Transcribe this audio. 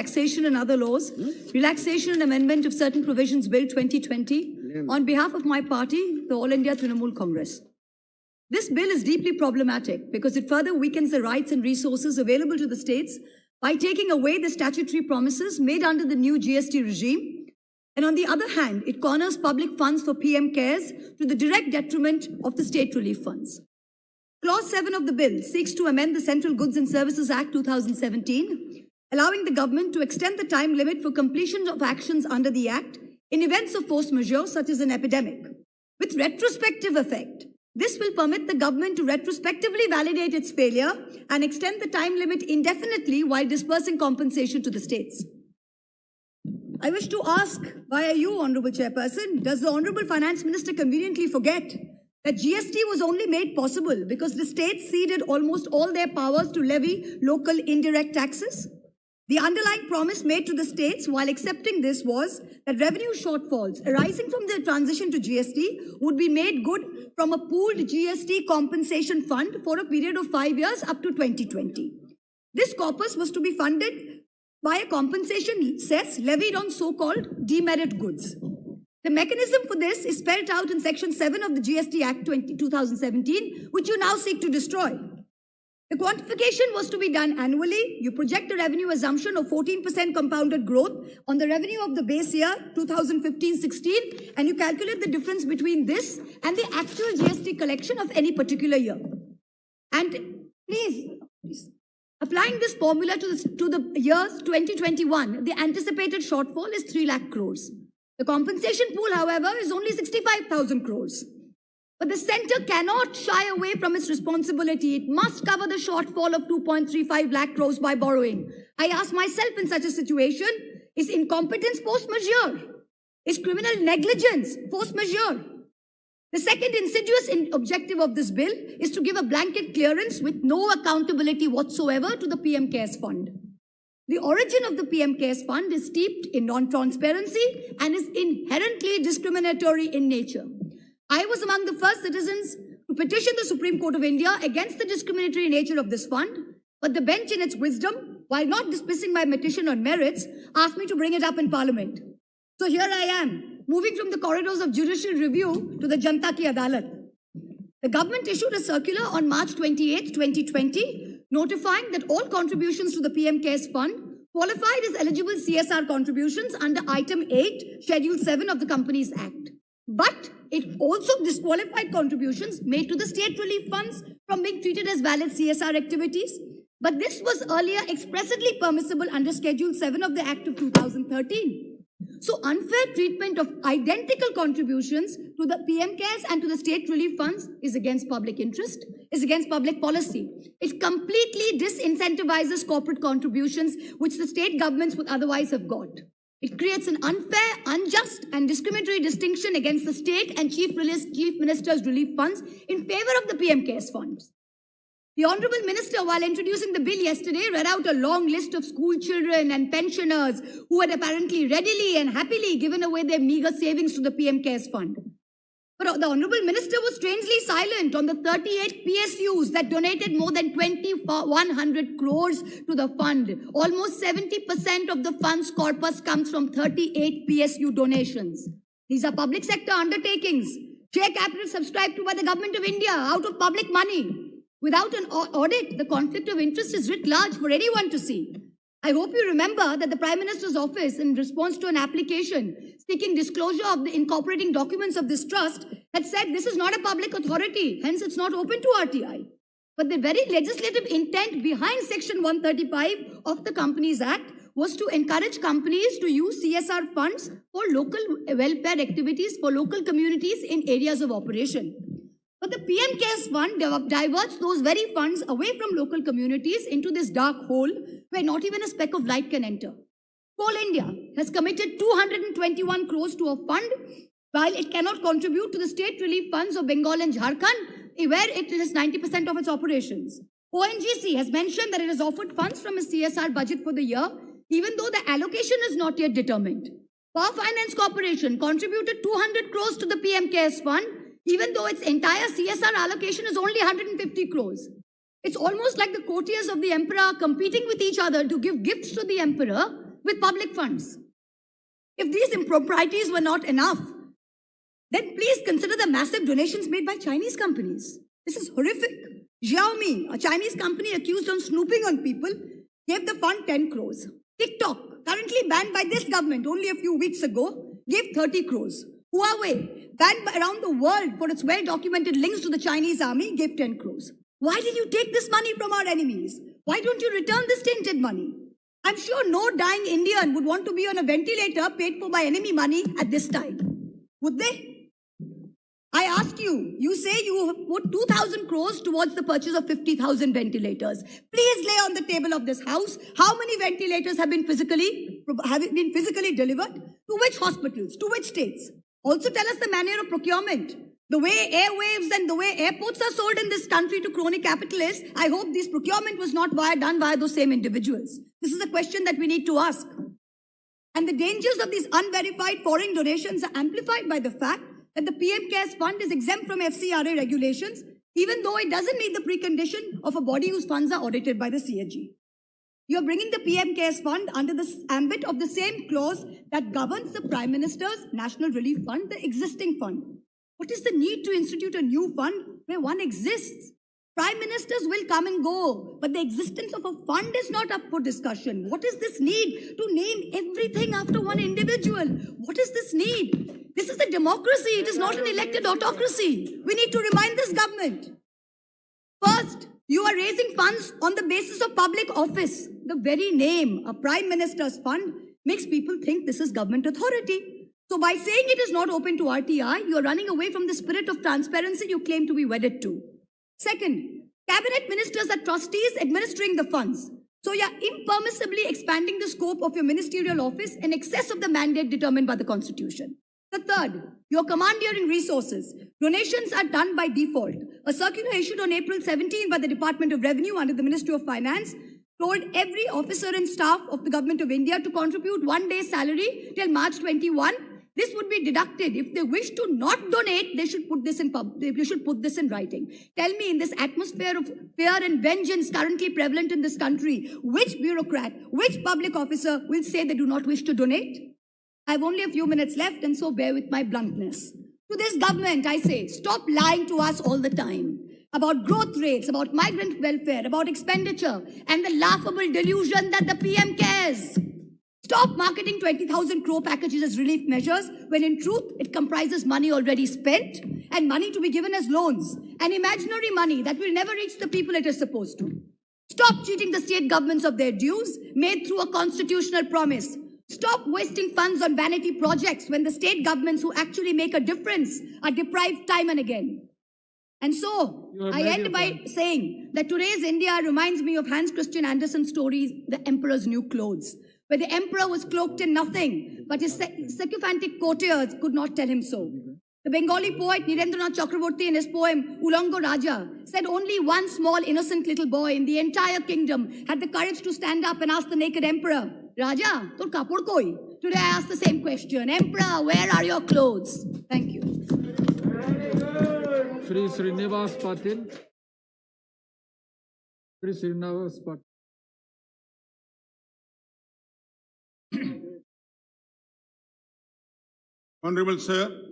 Taxation and Other Laws, Relaxation and Amendment of Certain Provisions Bill 2020, on behalf of my party, the All India Trinamool Congress. This bill is deeply problematic because it further weakens the rights and resources available to the states by taking away the statutory promises made under the new GST regime. And on the other hand, it corners public funds for PM CARES to the direct detriment of the state relief funds. Clause 7 of the bill seeks to amend the Central Goods and Services Act 2017, allowing the government to extend the time limit for completion of actions under the Act in events of force majeure such as an epidemic. With retrospective effect, this will permit the government to retrospectively validate its failure and extend the time limit indefinitely while dispersing compensation to the states. I wish to ask via you, Honourable Chairperson, does the Honourable Finance Minister conveniently forget that GST was only made possible because the states ceded almost all their powers to levy local indirect taxes? The underlying promise made to the states while accepting this was that revenue shortfalls arising from the transition to GST would be made good from a pooled GST compensation fund for a period of 5 years up to 2020. This corpus was to be funded by a compensation cess levied on so-called demerit goods. The mechanism for this is spelled out in Section 7 of the GST Act 2017, which you now seek to destroy. The quantification was to be done annually. You project a revenue assumption of 14% compounded growth on the revenue of the base year 2015-16, and you calculate the difference between this and the actual GST collection of any particular year. And please, applying this formula to the years 2021, the anticipated shortfall is 3 lakh crores. The compensation pool, however, is only 65,000 crores. But the centre cannot shy away from its responsibility. It must cover the shortfall of 2.35 lakh crores by borrowing. I ask myself in such a situation, is incompetence force majeure? Is criminal negligence force majeure? The second insidious objective of this bill is to give a blanket clearance with no accountability whatsoever to the PM CARES Fund. The origin of the PM CARES Fund is steeped in non-transparency and is inherently discriminatory in nature. I was among the first citizens to petition the Supreme Court of India against the discriminatory nature of this fund, but the bench in its wisdom, while not dismissing my petition on merits, asked me to bring it up in Parliament. So here I am, moving from the corridors of judicial review to the Janta Ki Adalat. The government issued a circular on March 28, 2020, notifying that all contributions to the PM CARES Fund qualified as eligible CSR contributions under Item 8, Schedule 7 of the Companies Act. But it also disqualified contributions made to the state relief funds from being treated as valid CSR activities. But this was earlier expressly permissible under Schedule 7 of the Act of 2013. So unfair treatment of identical contributions to the PM CARES and to the state relief funds is against public interest, is against public policy. It completely disincentivizes corporate contributions, which the state governments would otherwise have got. It creates an unfair, unjust, and discriminatory distinction against the state and chief minister's relief funds in favor of the PM CARES funds. The Honourable Minister, while introducing the bill yesterday, read out a long list of school children and pensioners who had apparently readily and happily given away their meagre savings to the PM CARES Fund. But the Honourable Minister was strangely silent on the 38 PSUs that donated more than 2,100 crores to the fund. Almost 70% of the fund's corpus comes from 38 PSU donations. These are public sector undertakings, share capital subscribed to by the Government of India out of public money. Without an audit, the conflict of interest is writ large for anyone to see. I hope you remember that the Prime Minister's office, in response to an application seeking disclosure of the incorporating documents of this trust, had said this is not a public authority, hence it's not open to RTI. But the very legislative intent behind Section 135 of the Companies Act was to encourage companies to use CSR funds for local welfare activities for local communities in areas of operation. But the PM CARES Fund diverts those very funds away from local communities into this dark hole where not even a speck of light can enter. Coal India has committed 221 crores to a fund while it cannot contribute to the state relief funds of Bengal and Jharkhand, where it is 90% of its operations. ONGC has mentioned that it has offered funds from its CSR budget for the year, even though the allocation is not yet determined. Power Finance Corporation contributed 200 crores to the PM CARES Fund, even though its entire CSR allocation is only 150 crores. It's almost like the courtiers of the emperor competing with each other to give gifts to the emperor with public funds. If these improprieties were not enough, then please consider the massive donations made by Chinese companies. This is horrific. Xiaomi, a Chinese company accused of snooping on people, gave the fund 10 crores. TikTok, currently banned by this government only a few weeks ago, gave 30 crores. Huawei, banned around the world for its well-documented links to the Chinese army, gave 10 crores. Why did you take this money from our enemies? Why don't you return this tainted money? I'm sure no dying Indian would want to be on a ventilator paid for by enemy money at this time. Would they? I asked you, you say you put 2,000 crores towards the purchase of 50,000 ventilators. Please lay on the table of this house how many ventilators have been physically delivered, to which hospitals, to which states. Also tell us the manner of procurement. The way airwaves and the way airports are sold in this country to crony capitalists, I hope this procurement was not done by those same individuals. This is a question that we need to ask. And the dangers of these unverified foreign donations are amplified by the fact that the PM CARES fund is exempt from FCRA regulations, even though it doesn't meet the precondition of a body whose funds are audited by the CAG. You are bringing the PM CARES fund under the ambit of the same clause that governs the Prime Minister's National Relief Fund, the existing fund. What is the need to institute a new fund where one exists? Prime Ministers will come and go, but the existence of a fund is not up for discussion. What is this need to name everything after one individual? What is this need? This is a democracy. It is not an elected autocracy. We need to remind this government. First, you are raising funds on the basis of public office. The very name, a Prime Minister's fund, makes people think this is government authority. So by saying it is not open to RTI, you are running away from the spirit of transparency you claim to be wedded to. Second, cabinet ministers are trustees administering the funds. So you are impermissibly expanding the scope of your ministerial office in excess of the mandate determined by the Constitution. The third, your commandeering resources. Donations are done by default. A circular issued on April 17 by the Department of Revenue under the Ministry of Finance told every officer and staff of the Government of India to contribute 1 day's salary till March 21. This would be deducted. If they wish to not donate, they should put this in writing. Tell me, in this atmosphere of fear and vengeance currently prevalent in this country, which bureaucrat, which public officer will say they do not wish to donate? I have only a few minutes left, and so bear with my bluntness. To this government, I say, stop lying to us all the time about growth rates, about migrant welfare, about expenditure, and the laughable delusion that the PM cares. Stop marketing 20,000 crore packages as relief measures when in truth it comprises money already spent and money to be given as loans, and imaginary money that will never reach the people it is supposed to. Stop cheating the state governments of their dues made through a constitutional promise. Stop wasting funds on vanity projects when the state governments who actually make a difference are deprived time and again. And so, I end by saying that today's India reminds me of Hans Christian Andersen's story, The Emperor's New Clothes, where the emperor was cloaked in nothing, but his sycophantic courtiers could not tell him so. The Bengali poet Nirendranath Chakraborty in his poem Ulango Raja said only one small innocent little boy in the entire kingdom had the courage to stand up and ask the naked emperor, Raja, tor kapod koi? Today I ask the same question, Emperor, where are your clothes? Thank you. Shri Srinivas Patil. Shri Srinivas Patil. Honorable Sir,